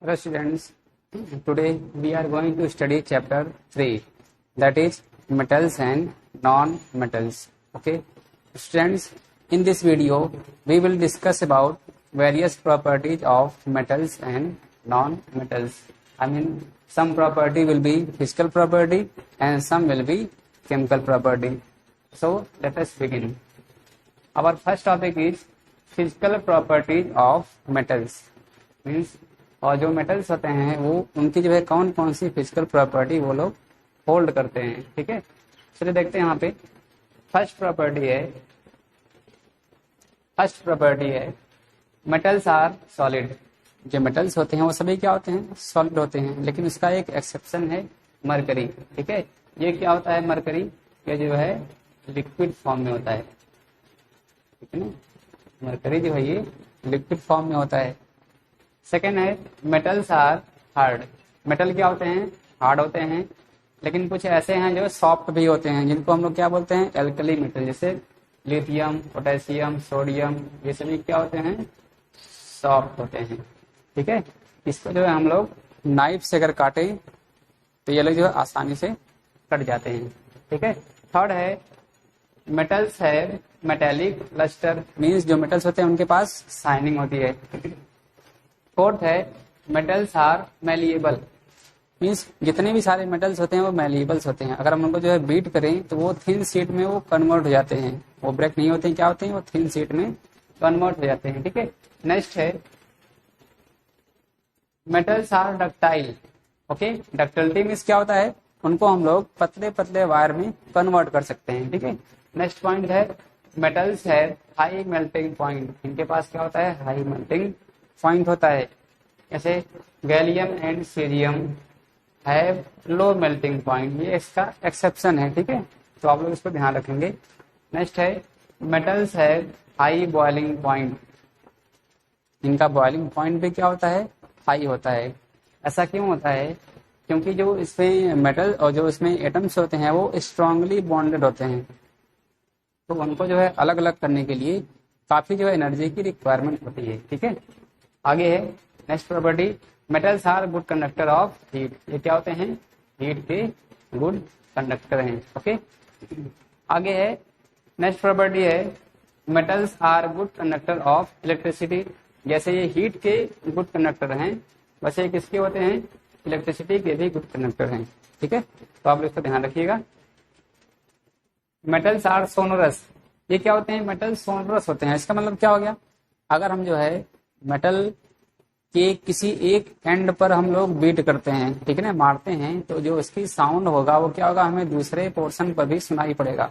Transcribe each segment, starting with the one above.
Hello students, today we are going to study chapter 3, that is metals and non-metals. Okay students, in this video we will discuss about various properties of metals and non-metals. I mean, some property will be physical property and some will be chemical property. So let us begin. Our first topic is physical properties of metals. Means और जो metals होते हैं वो उनकी जो है कौन कौन सी फिजिकल प्रॉपर्टी वो लोग होल्ड करते हैं. ठीक है, चलिए देखते हैं. यहाँ पे फर्स्ट प्रॉपर्टी है मेटल्स आर सॉलिड. जो मेटल्स होते हैं वो सभी क्या होते हैं, सॉलिड होते हैं. लेकिन इसका एक एक्सेप्शन है मरकरी. ठीक है, ये क्या होता है मरकरी, ये जो है लिक्विड फॉर्म में होता है. ठीक है ना, मरकरी जो है ये लिक्विड फॉर्म में होता है. सेकेंड है मेटल्स आर हार्ड. मेटल क्या होते हैं, हार्ड होते हैं. लेकिन कुछ ऐसे हैं जो सॉफ्ट भी होते हैं, जिनको हम लोग क्या बोलते हैं, एल्कली मेटल. जैसे लिथियम, पोटेशियम, सोडियम, ये सभी क्या होते हैं, सॉफ्ट होते हैं. ठीक है, इसको जो है हम लोग नाइफ से अगर काटे तो ये लोग जो है आसानी से कट जाते हैं. ठीक है. थर्ड है मेटल्स है मेटेलिक लस्टर. मीन्स जो मेटल्स होते हैं उनके पास शाइनिंग होती है. फोर्थ है मेटल्स आर मैलिएबल. मीन्स जितने भी सारे मेटल्स होते हैं वो मैलिएबल्स होते हैं. अगर हम उनको जो है बीट करें तो वो थिन शीट में वो कन्वर्ट हो जाते हैं. वो ब्रेक नहीं होते हैं, क्या होते हैं, वो थिन शीट में कन्वर्ट हो जाते हैं. ठीक है. नेक्स्ट है metals are ductile. Okay, ductility means क्या होता है, उनको हम लोग पतले पतले वायर में कन्वर्ट कर सकते हैं. ठीक है. नेक्स्ट पॉइंट है मेटल्स है हाई मेल्टिंग पॉइंट. इनके पास क्या होता है, हाई मेल्टिंग पॉइंट होता है. जैसे gallium and cerium have low melting point, ये इसका एक्सेप्शन है. ठीक है, तो आप लोग इसको ध्यान रखेंगे. नेक्स्ट है मेटल्स है हाई बॉइलिंग पॉइंट. इनका बॉइलिंग पॉइंट भी क्या होता है, हाई होता है. ऐसा क्यों होता है, क्योंकि जो इसमें मेटल और जो इसमें एटम्स होते हैं वो स्ट्रांगली बॉन्डेड होते हैं. तो उनको जो है अलग अलग करने के लिए काफी जो है एनर्जी की रिक्वायरमेंट होती है. ठीक है. आगे है next property metals are good conductor of heat. ये क्या होते हैं, हीट के गुड कंडक्टर हैं. ओके. आगे है नेक्स्ट प्रॉपर्टी है metals are good conductor of electricity. जैसे ये हीट के गुड कंडक्टर हैं वैसे किसके होते हैं, इलेक्ट्रिसिटी के भी गुड कंडक्टर हैं. ठीक है, तो आप इसका ध्यान रखिएगा. Metals are sonorous. ये क्या होते हैं, मेटल सोनोरस होते हैं. इसका मतलब क्या हो गया, अगर हम जो है मेटल के किसी एक एंड पर हम लोग बीट करते हैं, ठीक है ना, मारते हैं, तो जो इसकी साउंड होगा वो क्या होगा, हमें दूसरे पोर्शन पर भी सुनाई पड़ेगा.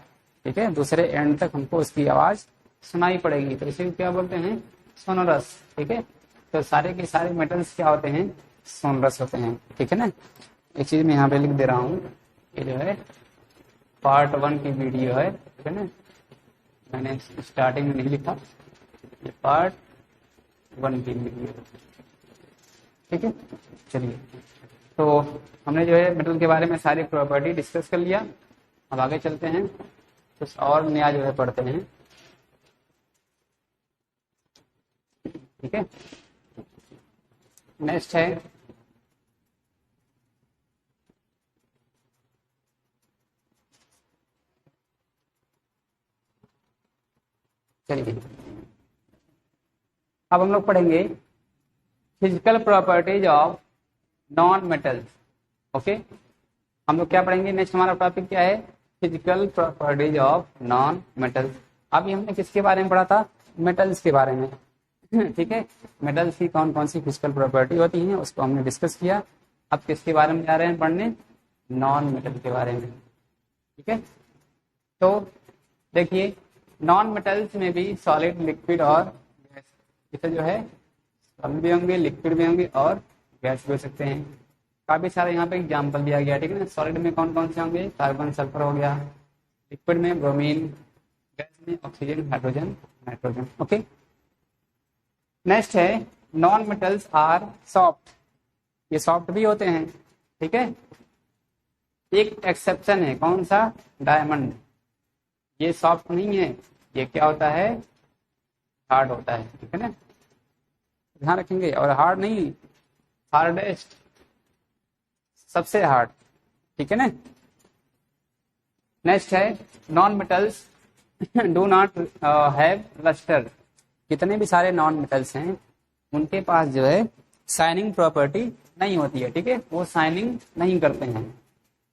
ठीक है, दूसरे एंड तक हमको उसकी आवाज सुनाई पड़ेगी. तो इसे क्या बोलते हैं, सोनोरस. ठीक है, तो सारे के सारे मेटल्स क्या होते हैं, सोनोरस होते हैं. ठीक है ना. एक चीज मैं यहाँ पे लिख दे रहा हूँ, ये जो है पार्ट 1 की वीडियो है. ठीक है ना, मैंने स्टार्टिंग में नहीं लिखा, ये पार्ट 1 की वीडियो. ठीक है. चलिए, तो हमने जो है मेटल के बारे में सारी प्रॉपर्टी डिस्कस कर लिया. अब आगे चलते हैं, कुछ और नया जो है पढ़ते हैं. ठीक है. नेक्स्ट है चलिए अब हम लोग पढ़ेंगे physical properties of non metals. Okay, हम लोग क्या पढ़ेंगे, नेक्स्ट हमारा टॉपिक क्या है, physical properties of non metals. अभी हमने किसके बारे में पढ़ा था, मेटल्स के बारे में. ठीक है, मेटल्स की कौन कौन सी फिजिकल प्रॉपर्टी होती हैं उसको हमने डिस्कस किया. अब किसके बारे में जा रहे हैं पढ़ने, नॉन मेटल के बारे में. ठीक है, तो देखिए नॉन मेटल्स में भी सॉलिड, लिक्विड और गैस. इसे जो है सॉलिड भी होंगे, लिक्विड भी होंगे और गैस भी हो सकते हैं. काफी सारे यहाँ पे एग्जाम्पल दिया गया. ठीक है ना, सॉलिड में कौन कौन से होंगे, कार्बन, सल्फर हो गया. लिक्विड में ब्रोमीन, गैस में oxygen, hydrogen, nitrogen. Okay. Next है नॉन मेटल्स आर सॉफ्ट. ये सॉफ्ट भी होते हैं. ठीक है, एक एक्सेप्शन है, कौन सा, डायमंड. ये सॉफ्ट नहीं है, ये क्या होता है, हार्ड होता है. ठीक है ना, ध्यान रखेंगे. और हार्ड नहीं, हार्डेस्ट, सबसे हार्ड, ठीक है ना। नेक्स्ट है non metals do not have lustre. जितने भी सारे नॉन मेटल्स हैं उनके पास जो है शाइनिंग प्रॉपर्टी नहीं होती है, ठीक है, वो शाइनिंग नहीं करते हैं।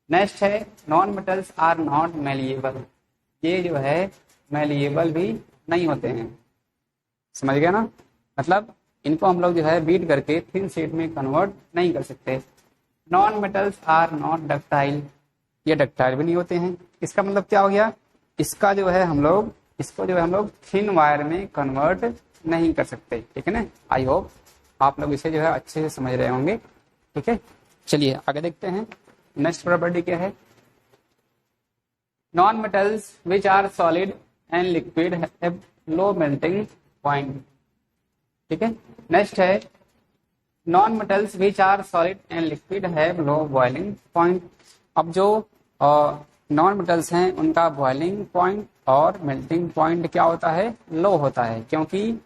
नेक्स्ट है non metals are not malleable. ये जो है मेलिएबल भी नहीं होते हैं, समझ गया ना। मतलब इनको हम लोग जो है बीट करके थिन शीट में कन्वर्ट नहीं कर सकते। Non metals are not ductile, ये डक्टाइल भी नहीं होते हैं। इसका मतलब क्या हो गया, इसका जो है हम लोग इसको जो है हम लोग थिन वायर में कन्वर्ट नहीं कर सकते, ठीक है ना। आई होप आप लोग इसे जो है अच्छे से समझ रहे होंगे, ठीक है। चलिए आगे देखते हैं नेक्स्ट प्रॉपर्टी क्या है। Non metals which are solid and liquid have low melting point, ठीक है। नेक्स्ट है non metals which are solid and liquid have low boiling point. अब जो नॉन मेटल्स हैं उनका बॉइलिंग पॉइंट और मेल्टिंग पॉइंट क्या होता है, लो होता है, क्योंकि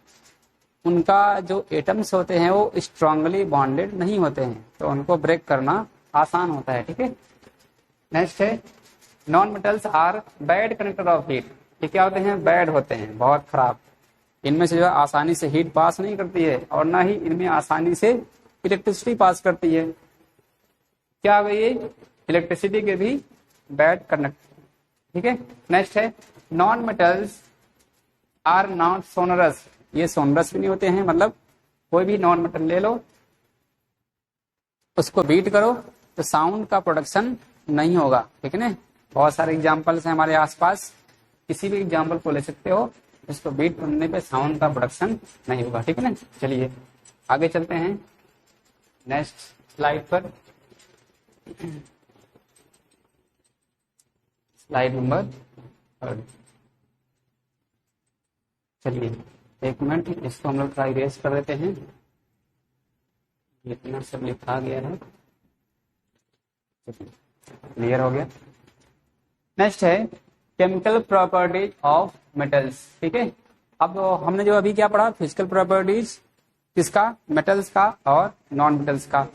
उनका जो एटम्स होते हैं वो स्ट्रांगली बॉन्डेड नहीं होते हैं, तो उनको ब्रेक करना आसान होता है, ठीक है। नेक्स्ट है non metals are bad conductor of heat. ये क्या होते हैं, बैड होते हैं, बहुत खराब। इनमें से जो है आसानी से हीट पास नहीं करती है और ना ही इनमें आसानी से इलेक्ट्रिसिटी पास करती है। क्या हो गई, इलेक्ट्रिसिटी के भी बैड कंडक्टर, ठीक है। नेक्स्ट है non metals are not sonorous. ये सोनरस भी नहीं होते हैं, मतलब कोई भी नॉन मेटल ले लो उसको बीट करो तो साउंड का प्रोडक्शन नहीं होगा, ठीक है ना। बहुत सारे एग्जांपल्स हैं हमारे आसपास, किसी भी एग्जांपल को ले सकते हो, इसको बीट करने पे साउंड का प्रोडक्शन नहीं होगा, ठीक है ना। चलिए आगे चलते हैं नेक्स्ट स्लाइड पर। Slide number 3। चलिए एक मिनट, इसको हम लोग ट्राई रेस कर देते हैं। इतना सब लिखा गया है, क्लियर हो गया। नेक्स्ट है केमिकल प्रॉपर्टीज ऑफ मेटल्स, ठीक है। अब हमने जो अभी क्या पढ़ा, फिजिकल प्रॉपर्टीज किसका, मेटल्स का और नॉन मेटल्स का।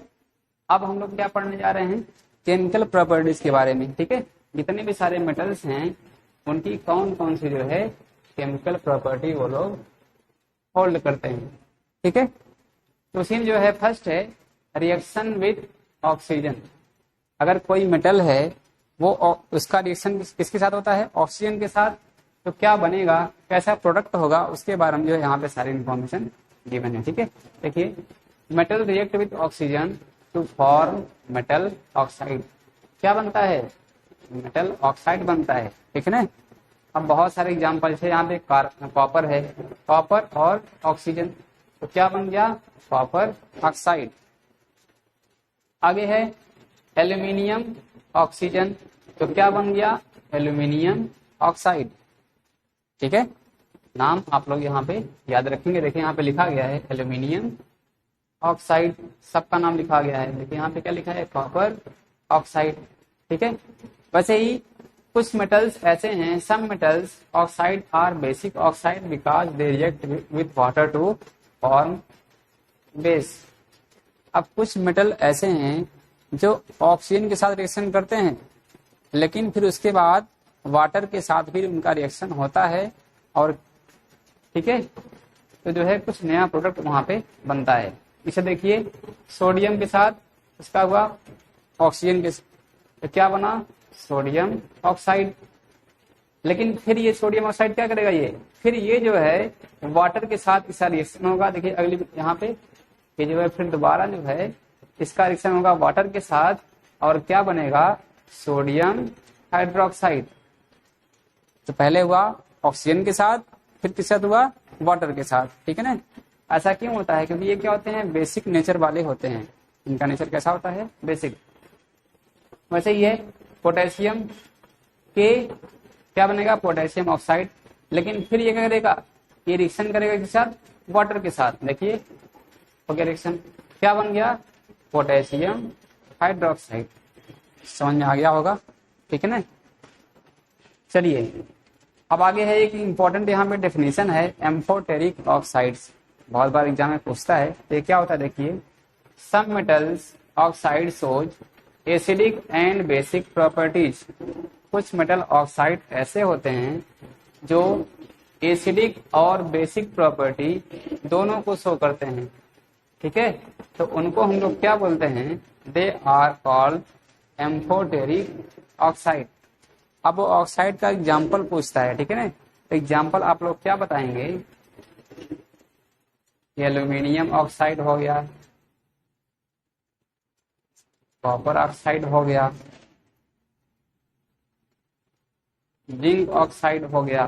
अब हम लोग क्या पढ़ने जा रहे हैं, केमिकल प्रॉपर्टीज के बारे में, ठीक है। जितने भी सारे मेटल्स हैं उनकी कौन कौन सी जो है केमिकल प्रॉपर्टी वो लोग होल्ड करते हैं, ठीक है। तो उसमें जो है फर्स्ट है रिएक्शन विथ ऑक्सीजन। अगर कोई मेटल है वो उसका रिएक्शन किसके साथ होता है, ऑक्सीजन के साथ, तो क्या बनेगा, कैसा प्रोडक्ट होगा, उसके बारे में जो है यहाँ पे सारी इंफॉर्मेशन गिवन है, ठीक है। देखिए metal react with oxygen to form metal oxide. क्या बनता है, मेटल ऑक्साइड बनता है, ठीक है ना। अब बहुत सारे एग्जाम्पल है, यहाँ पे कॉपर है, कॉपर और ऑक्सीजन, तो क्या बन गया, कॉपर ऑक्साइड। आगे है एल्यूमिनियम ऑक्सीजन, तो क्या बन गया, एल्यूमिनियम ऑक्साइड, ठीक है। नाम आप लोग यहाँ पे याद रखेंगे। देखिए यहाँ पे लिखा गया है एल्यूमिनियम ऑक्साइड, सबका नाम लिखा गया है, देखिए यहाँ पे क्या लिखा है, कॉपर ऑक्साइड, ठीक है। वैसे ही कुछ मेटल्स ऐसे हैं, some metals oxide are basic oxide because they react with water to form base. अब कुछ मेटल ऐसे हैं जो ऑक्सीजन के साथ रिएक्शन करते हैं, लेकिन फिर उसके बाद वाटर के साथ भी उनका रिएक्शन होता है, और ठीक है, तो जो है कुछ नया प्रोडक्ट वहां पे बनता है। इसे देखिए सोडियम के साथ इसका हुआ ऑक्सीजन के, तो क्या बना, सोडियम ऑक्साइड। लेकिन फिर ये सोडियम ऑक्साइड क्या करेगा, फिर ये जो है वाटर के साथ इसका रिएक्शन होगा। देखिए अगली यहाँ पे ये जो है फिर दोबारा जो है इसका रिएक्शन होगा वाटर के साथ, और क्या बनेगा, सोडियम हाइड्रोक्साइड। तो पहले हुआ ऑक्सीजन के साथ, फिर किसके साथ हुआ, वाटर के साथ, ठीक है ना। ऐसा क्यों होता है, क्योंकि ये क्या होते हैं, बेसिक नेचर वाले होते हैं, इनका नेचर कैसा होता है, बेसिक। वैसे ही है पोटेशियम के क्या बनेगा, पोटेशियम ऑक्साइड, लेकिन फिर ये क्या करेगा, ये रिएक्शन करेगा किसके साथ, वाटर के साथ। देखिए हो गया रिएक्शन, क्या बन गया, पोटेशियम हाइड्रोक्साइड। समझ में आ गया होगा, ठीक है ना। चलिए अब आगे है एक इंपॉर्टेंट यहाँ पे डेफिनेशन है एम्फोटेरिक ऑक्साइड्स, बहुत बार एग्जाम में पूछता है। तो ये क्या होता है, देखिए some metals oxide shows acidic and basic properties. कुछ मेटल ऑक्साइड ऐसे होते हैं जो एसिडिक और बेसिक प्रॉपर्टी दोनों को शो करते हैं, ठीक है। तो उनको हम लोग क्या बोलते हैं, they are called amphoteric oxide. अब वो ऑक्साइड का एग्जाम्पल पूछता है, ठीक है ना। तो एग्जाम्पल आप लोग क्या बताएंगे, एल्यूमिनियम ऑक्साइड हो गया, कॉपर ऑक्साइड हो गया, जिंक ऑक्साइड हो गया,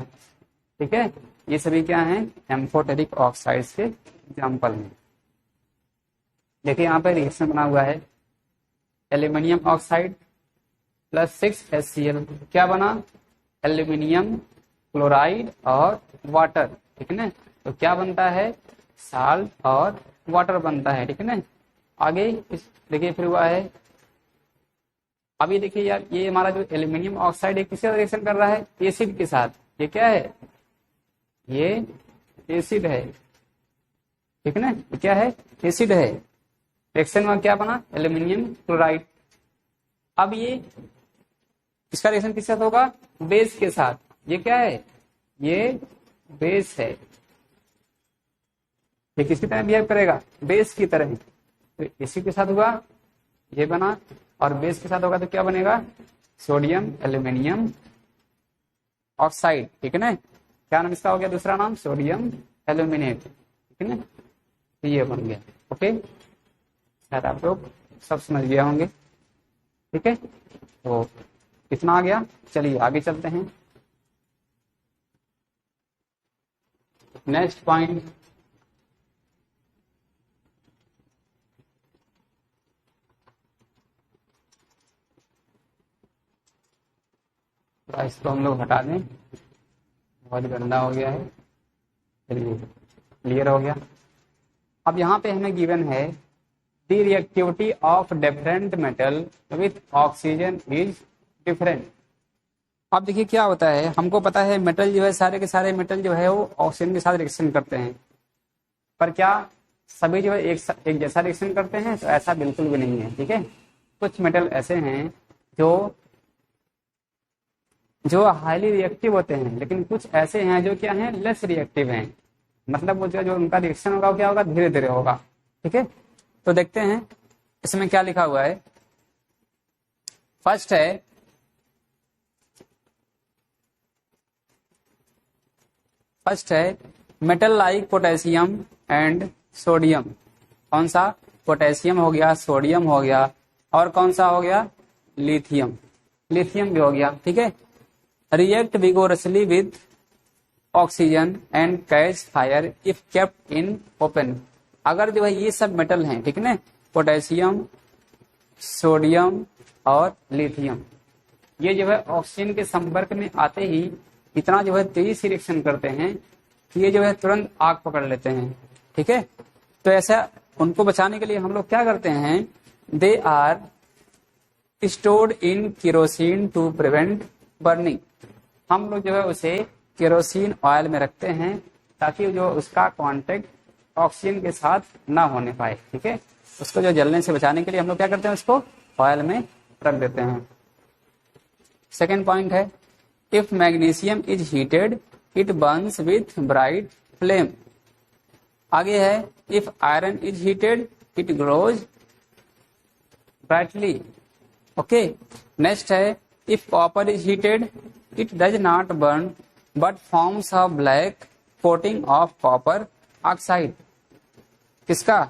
ठीक है। ये सभी क्या हैं, एम्फोटेरिक ऑक्साइड्स के एग्जाम्पल हैं। देखिए यहाँ पे रिएक्शन बना हुआ है, एल्यूमिनियम ऑक्साइड प्लस 6HCl क्या बना, एल्यूमिनियम क्लोराइड और वाटर, ठीक है ना। तो क्या बनता है, साल्ट और वाटर बनता है, ठीक है ना। आगे देखिए फिर हुआ है, अभी देखिए यार ये हमारा जो एल्यूमिनियम ऑक्साइड है किससे रिएक्शन कर रहा है, एसिड के साथ। ये क्या है, ये एसिड है, ठीक है ना। ये क्या है, एसिड है। रिएक्शन में क्या बना, एल्यूमिनियम क्लोराइड। अब ये इसका रिएक्शन किसके साथ होगा, बेस के साथ। ये क्या है, ये बेस है। ये किसकी तरह बिहेव करेगा, बेस की तरह। तो एसिड के साथ हुआ, ये बना, और बेस के साथ होगा तो क्या बनेगा, सोडियम एल्यूमिनियम ऑक्साइड, ठीक है ना। क्या नाम इसका हो गया, दूसरा नाम सोडियम एल्यूमिनेट, ठीक है ना। तो ये बन गया, ओके। शायद आप लोग सब समझ गए होंगे, ठीक है। तो कितना आ गया, चलिए आगे चलते हैं। नेक्स्ट पॉइंट, इसको हम लोग हटा दें, बहुत गंदा हो गया है। चलिए क्लियर हो गया। अब यहाँ पे हमें गिवन है the reactivity of different metal with oxygen is different. अब देखिए क्या होता है, हमको पता है मेटल जो है, सारे के सारे मेटल जो है वो ऑक्सीजन के साथ रिएक्शन करते हैं, पर क्या सभी जो है एक जैसा रिएक्शन करते हैं, तो ऐसा बिल्कुल भी नहीं है, ठीक है। कुछ मेटल ऐसे हैं जो हाईली रिएक्टिव होते हैं, लेकिन कुछ ऐसे हैं जो क्या हैं, लेस रिएक्टिव हैं। मतलब वो जो उनका रिएक्शन होगा वो क्या होगा, धीरे धीरे होगा, ठीक है। तो देखते हैं इसमें क्या लिखा हुआ है। फर्स्ट है metal like potassium and sodium. कौन सा, पोटेशियम हो गया, सोडियम हो गया, और कौन सा हो गया, लिथियम। लिथियम भी हो गया, ठीक है। React vigorously with oxygen and catch fire if kept in open. अगर जो है ये सब मेटल हैं, ठीक है ना, पोटेशियम, सोडियम और लिथियम, ये जो है ऑक्सीजन के संपर्क में आते ही इतना जो है तेजी से रिएक्शन करते हैं कि ये जो है तुरंत आग पकड़ लेते हैं, ठीक है। तो ऐसा उनको बचाने के लिए हम लोग क्या करते हैं, they are stored in kerosene to prevent burning. हम लोग जो है उसे केरोसिन ऑयल में रखते हैं ताकि जो उसका कांटेक्ट ऑक्सीजन के साथ ना होने पाए, ठीक है। उसको जो जलने से बचाने के लिए हम लोग क्या करते हैं, उसको ऑयल में रख देते हैं। सेकेंड पॉइंट है, if magnesium is heated it burns with bright flame. आगे है, if iron is heated it glows brightly, okay. Next है, if copper is heated it does not burn but forms a black coating of copper oxide. किसका,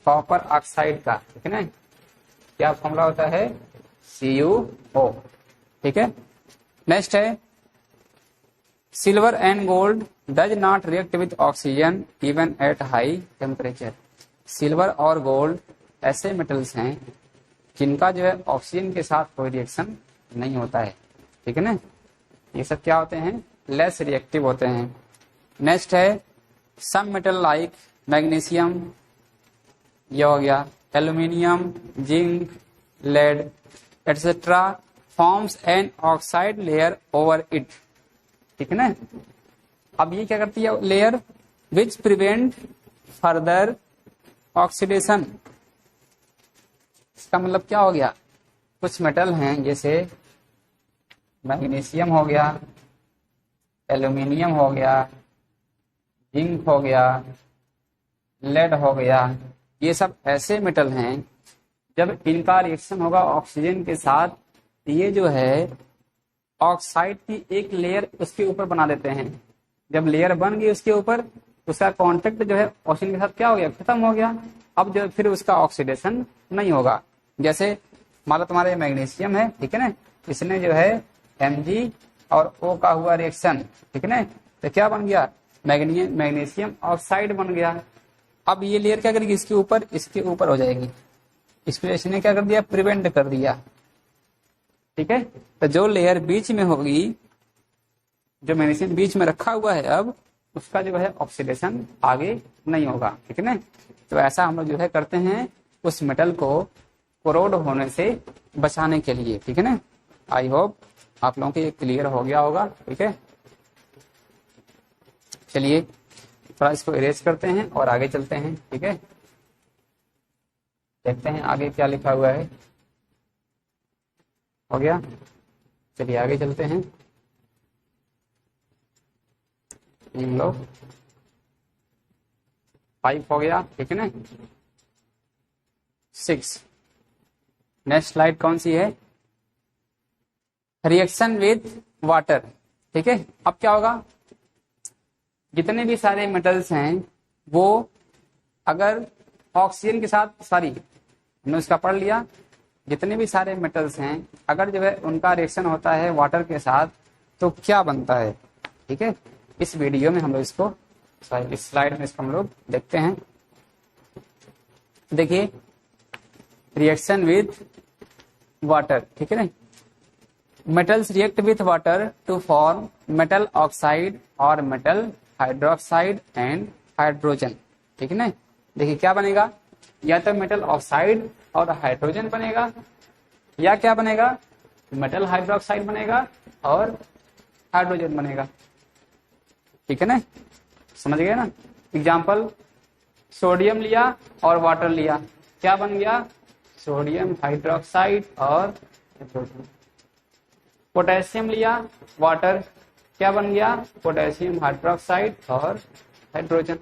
copper oxide का, ठीक है ना। क्या formula होता है, CuO, ठीक है। नेक्स्ट है, silver and gold does not react with oxygen even at high temperature. Silver और गोल्ड ऐसे मेटल्स हैं जिनका जो है ऑक्सीजन के साथ कोई रिएक्शन नहीं होता है, ठीक है ना। ये सब क्या होते हैं, लेस रिएक्टिव होते हैं। नेक्स्ट है, सम मेटल लाइक मैग्नीशियम, ये हो गया, aluminium, zinc, lead etcetera forms an oxide layer over it, ठीक है ना। अब ये क्या करती है, layer which prevent further oxidation. इसका मतलब क्या हो गया, कुछ मेटल हैं जैसे मैग्नीशियम हो गया, एल्यूमिनियम हो गया, जिंक हो गया, लेड हो गया, ये सब ऐसे मेटल हैं जब इनका रिएक्शन होगा ऑक्सीजन के साथ, ये जो है ऑक्साइड की एक लेयर उसके ऊपर बना देते हैं। जब लेयर बन गई उसके ऊपर, उसका कांटेक्ट जो है ऑक्सीजन के साथ क्या हो गया, खत्म हो गया। अब जो फिर उसका ऑक्सीडेशन नहीं होगा। जैसे मान लो तुम्हारे मैग्नीशियम है, ठीक है ना, इसने जो है Mg और O का हुआ रिएक्शन, ठीक है ना, तो क्या बन गया, मैग्नीशियम ऑक्साइड बन गया। अब ये लेयर क्या करेगी, इसके ऊपर हो जाएगी। इसको इसने क्या कर दिया, प्रिवेंट कर दिया, ठीक है। तो जो लेयर बीच में होगी, जो मैग्नीशियम बीच में रखा हुआ है, अब उसका जो है ऑक्सीडेशन आगे नहीं होगा, ठीक है ना। तो ऐसा हम लोग जो है करते हैं उस मेटल को कोरोड होने से बचाने के लिए, ठीक है ना। आई होप आप लोगों को ये क्लियर हो गया होगा, ठीक है। चलिए थोड़ा इसको इरेज करते हैं और आगे चलते हैं, ठीक है। देखते हैं आगे क्या लिखा हुआ है। हो गया, चलिए आगे चलते हैं। इन लो 5 हो गया, ठीक है ना। 6 नेक्स्ट स्लाइड कौन सी है, रिएक्शन विथ वाटर, ठीक है। अब क्या होगा, जितने भी सारे मेटल्स हैं वो अगर ऑक्सीजन के साथ, सॉरी हमने उसका पढ़ लिया, जितने भी सारे मेटल्स हैं अगर जो है उनका रिएक्शन होता है वाटर के साथ तो क्या बनता है, ठीक है। इस वीडियो में हम लोग इसको, सॉरी इस स्लाइड में इसको हम लोग देखते हैं। देखिए रिएक्शन विथ वाटर, ठीक है ना। Metals react with water to form metal oxide और मेटल हाइड्रोक्साइड एंड हाइड्रोजन, ठीक है ना। देखिए क्या बनेगा, या तो मेटल ऑक्साइड और हाइड्रोजन बनेगा, या क्या बनेगा, मेटल हाइड्रोक्साइड बनेगा और हाइड्रोजन बनेगा, ठीक है ना। समझ गए ना। एग्जाम्पल, सोडियम लिया और वाटर लिया, क्या बन गया, सोडियम हाइड्रोक्साइड और हाइड्रोजन। पोटेशियम लिया, वाटर, क्या बन गया, पोटेशियम हाइड्रोक्साइड और हाइड्रोजन।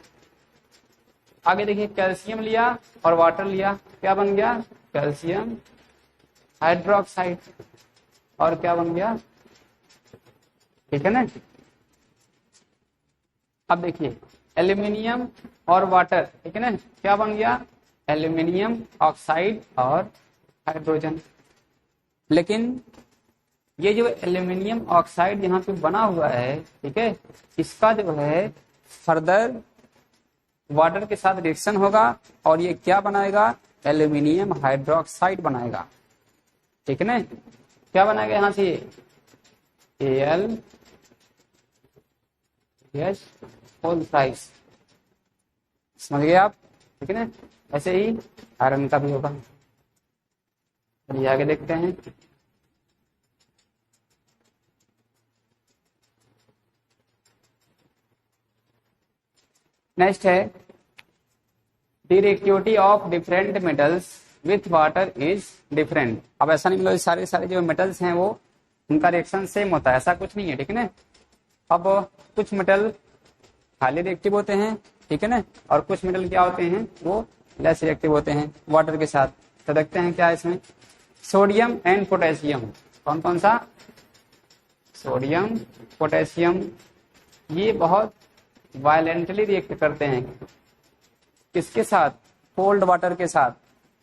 आगे देखिए कैल्शियम लिया और वाटर लिया, क्या बन गया, कैल्शियम हाइड्रोक्साइड और क्या बन गया, ठीक है ना। अब देखिए एल्यूमिनियम और वाटर, ठीक है ना, क्या बन गया, एल्यूमिनियम ऑक्साइड और हाइड्रोजन। लेकिन ये जो एल्यूमिनियम ऑक्साइड यहाँ पे बना हुआ है, ठीक है, इसका जो है फर्दर वाटर के साथ रिएक्शन होगा और ये क्या बनाएगा, एल्यूमिनियम हाइड्रोक्साइड बनाएगा, ठीक है ना। क्या बनाएगा यहाँ से, Al होल प्राइस, समझ गए आप, ठीक है ना। ऐसे ही आयरन का भी होगा। चलिए आगे देखते हैं। नेक्स्ट है directivity of different metals with water is different. अब ऐसा नहीं मतलब सारे सारे जो मेटल्स हैं वो उनका रिएक्शन सेम होता है, ऐसा कुछ नहीं है, ठीक है ना। अब कुछ मेटल हाईली रिएक्टिव होते हैं, ठीक है ना, और कुछ मेटल क्या होते हैं, वो लेस रिएक्टिव होते हैं वाटर के साथ। तो देखते हैं क्या है इसमें, सोडियम एंड पोटेशियम, कौन कौन सा, सोडियम पोटेशियम, ये बहुत वायलेंटली रिएक्ट करते हैं, किसके साथ, कोल्ड वाटर के साथ,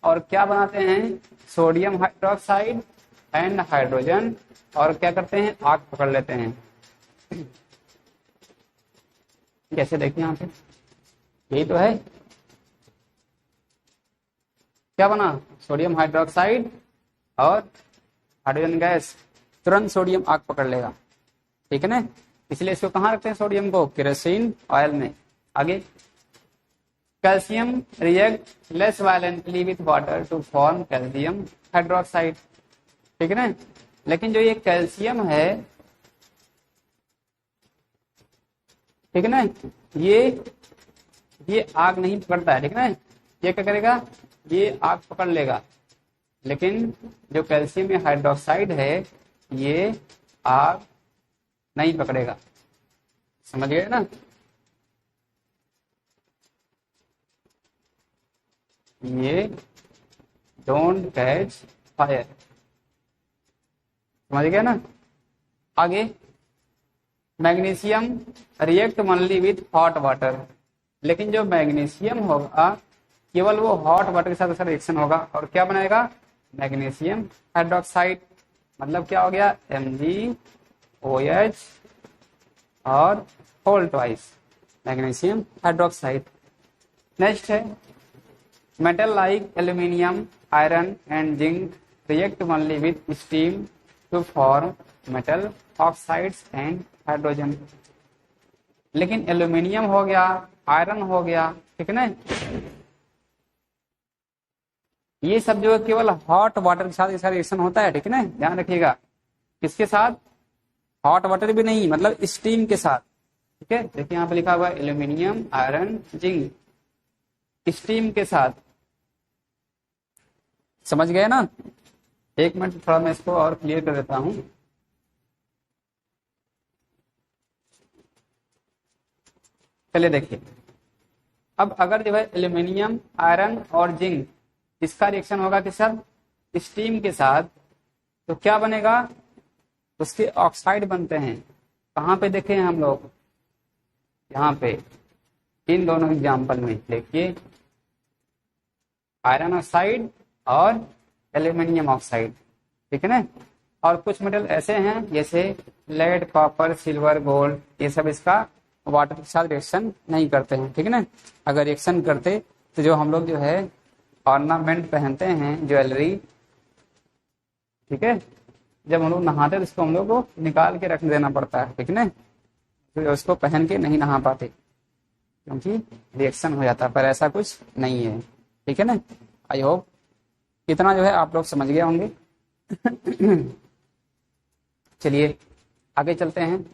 और क्या बनाते हैं, सोडियम हाइड्रोक्साइड एंड हाइड्रोजन, और क्या करते हैं, आग पकड़ लेते हैं। कैसे देखिए यहाँ पे, यही तो है, क्या बना, सोडियम हाइड्रोक्साइड और हाइड्रोजन गैस, तुरंत सोडियम आग पकड़ लेगा, ठीक है ना। इसलिए इसको कहाँ रखते हैं, सोडियम को केरोसिन ऑयल में। आगे calcium react less violently with water to form calcium hydroxide, ठीक है ना। लेकिन जो ये कैल्शियम है, ठीक है ना, ये आग नहीं पकड़ता है, ठीक है ना। ये क्या करेगा, ये आग पकड़ लेगा, लेकिन जो कैल्शियम हाइड्रोक्साइड है ये आग नहीं पकड़ेगा। समझ गए ना? ये डोंट कैच फायर। समझ गए ना? आगे, magnesium react only with hot water. लेकिन जो मैग्नीशियम होगा केवल वो हॉट वाटर के साथ रिएक्शन होगा और क्या बनाएगा? Magnesium hydroxide. मतलब क्या हो गया? MgOH और whole twice magnesium hydroxide. Next है metal like aluminium, iron and zinc react only with steam to form metal oxides and hydrogen. लेकिन एल्यूमिनियम हो गया, आयरन हो गया, ठीक है ना, ये सब जो है केवल हॉट वाटर के साथ इसका रिएक्शन होता है। ठीक है ना, ध्यान रखिएगा। किसके साथ? हॉट वाटर भी नहीं, मतलब स्टीम के साथ। ठीक है, देखिए यहाँ पे लिखा हुआ है एल्यूमिनियम, आयरन, जिंक, स्टीम के साथ। समझ गए ना? एक मिनट, थोड़ा मैं इसको और क्लियर कर देता हूं। चलिए देखिए, अब अगर जो है एल्यूमिनियम, आयरन और जिंक इसका रिएक्शन होगा किस साथ? स्टीम के साथ, तो क्या बनेगा? उसके ऑक्साइड बनते हैं। कहाँ पे देखे हैं हम लोग? यहाँ पे इन दोनों एग्जाम्पल में देखिए, आयरन ऑक्साइड और एल्यूमिनियम ऑक्साइड। ठीक है ना? और कुछ मेटल ऐसे हैं जैसे लेड, कॉपर, सिल्वर, गोल्ड, ये सब इसका वाटर के साथ रिएक्शन नहीं करते हैं। ठीक है ना? अगर रिएक्शन करते तो जो हम लोग जो है ऑर्नामेंट पहनते हैं, ज्वेलरी, ठीक है, जब हम लोग नहाते तो उसको हम लोग को निकाल के रख देना पड़ता है। ठीक है ना? तो उसको पहन के नहीं नहा पाते क्योंकि रिएक्शन हो जाता है, पर ऐसा कुछ नहीं है। ठीक है ना? आई होप इतना जो है आप लोग समझ गए होंगे। चलिए आगे चलते हैं,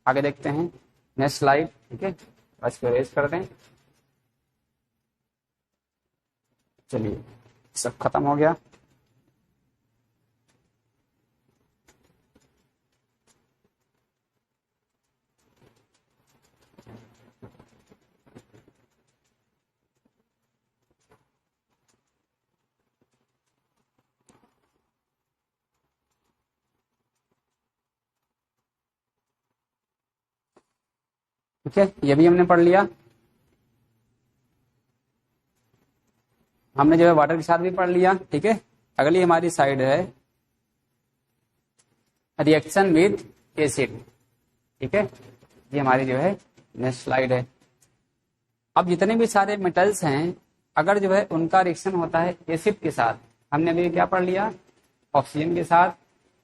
आगे देखते हैं नेक्स्ट स्लाइड। ठीक है, बस को रेज कर दें। चलिए, सब खत्म हो गया। ठीक है, ये भी हमने पढ़ लिया। हमने जो है वाटर के साथ भी पढ़ लिया। ठीक है, अगली हमारी साइड है रिएक्शन विद एसिड। ठीक है, ये हमारी जो है नेक्स्ट स्लाइड है। अब जितने भी सारे मेटल्स हैं, अगर जो है उनका रिएक्शन होता है एसिड के साथ, हमने अभी क्या पढ़ लिया? ऑक्सीजन के साथ,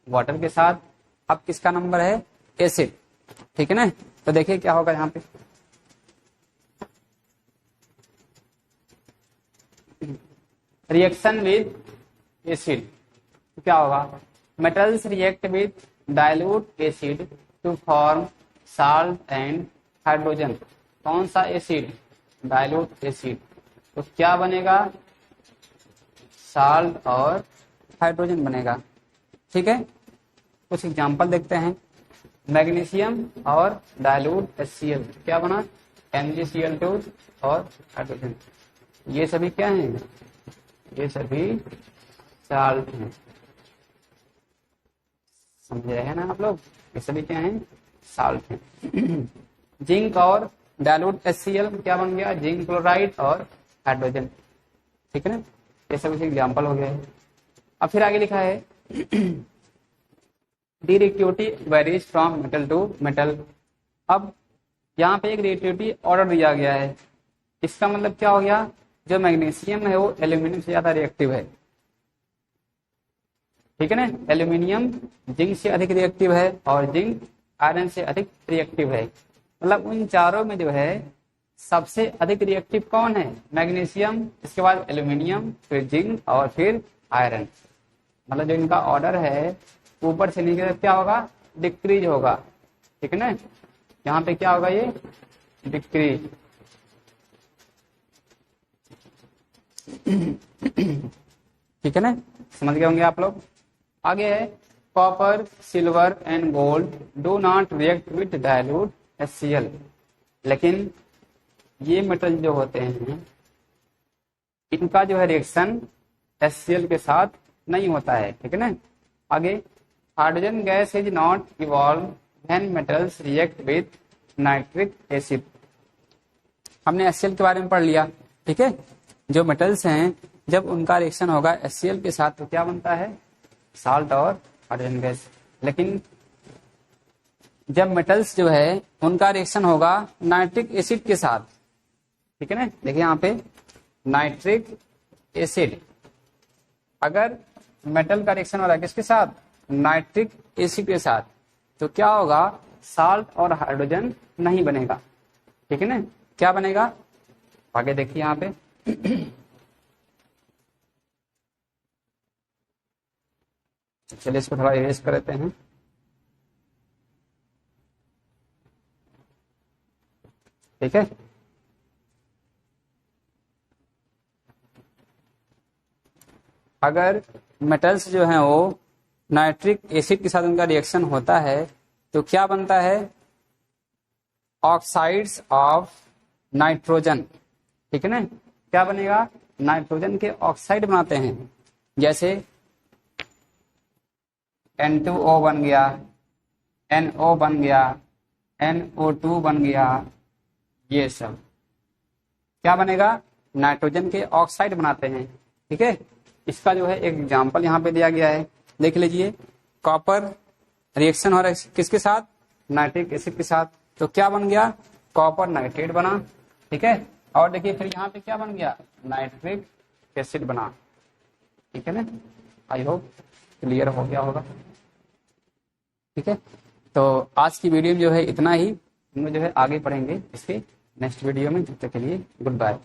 वाटर के साथ। अब किसका नंबर है? एसिड। ठीक है ना? तो देखिए क्या होगा यहाँ पे, रिएक्शन विद एसिड तो क्या होगा? Metals react with dilute acid to form salt and hydrogen. कौन सा एसिड? Dilute acid. तो क्या बनेगा? साल्ट और हाइड्रोजन बनेगा। ठीक है, कुछ एग्जांपल देखते हैं। मैग्नीशियम और डाइल्यूट HCl, क्या बना? MgCl2 और हाइड्रोजन। ये सभी क्या हैं? ये सभी साल्ट हैं। समझ रहे हैं ना आप लोग? ये सभी क्या हैं? साल्ट हैं। जिंक और डाइल्यूट HCl क्या बन गया? जिंक क्लोराइड और हाइड्रोजन। ठीक है ना? ये सभी एग्जाम्पल हो गए। अब फिर आगे लिखा है reactivity varies from metal to metal. अब यहाँ पे एक रिएक्टिविटी ऑर्डर दिया गया है। इसका मतलब क्या हो गया? जो मैग्नीशियम है वो एल्यूमिनियम से ज्यादा रिएक्टिव है। ठीक है ना? एल्यूमिनियम जिंक से अधिक रिएक्टिव है और जिंक आयरन से अधिक रिएक्टिव है। मतलब उन चारों में जो है सबसे अधिक रिएक्टिव कौन है? मैग्नीशियम, इसके बाद एल्यूमिनियम, फिर जिंक और फिर आयरन। मतलब जो इनका ऑर्डर है ऊपर से नीचे तक क्या होगा? डिक्रीज होगा। ठीक है ना? यहाँ पे क्या होगा? ये डिक्रीज। ठीक है ना? समझ गए होंगे आप लोग। आगे है copper, silver and gold do not react with dilute HCl। लेकिन ये मेटल जो होते हैं इनका जो है रिएक्शन HCl के साथ नहीं होता है, ठीक है ना। आगे hydrogen gas is not evolve when metals react with nitric acid. हमने HCl के बारे में पढ़ लिया, ठीक है। जो मेटल्स हैं जब उनका रिएक्शन होगा HCl के साथ तो क्या बनता है, साल्ट और हाइड्रोजन गैस। लेकिन जब मेटल्स जो है उनका रिएक्शन होगा नाइट्रिक एसिड के साथ, ठीक है ना। देखिए यहाँ पे नाइट्रिक एसिड, अगर मेटल का रिएक्शन हो रहा है किसके साथ, नाइट्रिक एसिड के साथ, तो क्या होगा, साल्ट और हाइड्रोजन नहीं बनेगा, ठीक है ना। क्या बनेगा, आगे देखिए यहाँ पे चलिए इसको थोड़ा इरेज कर देते हैं। ठीक है, अगर मेटल्स जो हैं वो नाइट्रिक एसिड के साथ उनका रिएक्शन होता है तो क्या बनता है, ऑक्साइड्स ऑफ नाइट्रोजन, ठीक है ना। क्या बनेगा, नाइट्रोजन के ऑक्साइड बनाते हैं, जैसे N2O बन गया, NO बन गया, NO2 बन गया, ये सब क्या बनेगा, नाइट्रोजन के ऑक्साइड बनाते हैं, ठीक है। इसका जो है एक एग्जांपल यहाँ पे दिया गया है, देख लीजिए। कॉपर रिएक्शन हो रहा है किसके साथ, नाइट्रिक एसिड के साथ, तो क्या बन गया, कॉपर नाइट्रेट बना, ठीक है। और देखिए फिर यहाँ पे क्या बन गया, नाइट्रिक एसिड बना, ठीक है ना। आई होप क्लियर हो गया होगा, ठीक है। तो आज की वीडियो में जो है इतना ही, हम जो है आगे पढ़ेंगे इसके नेक्स्ट वीडियो में। तब तक के लिए गुड बाय।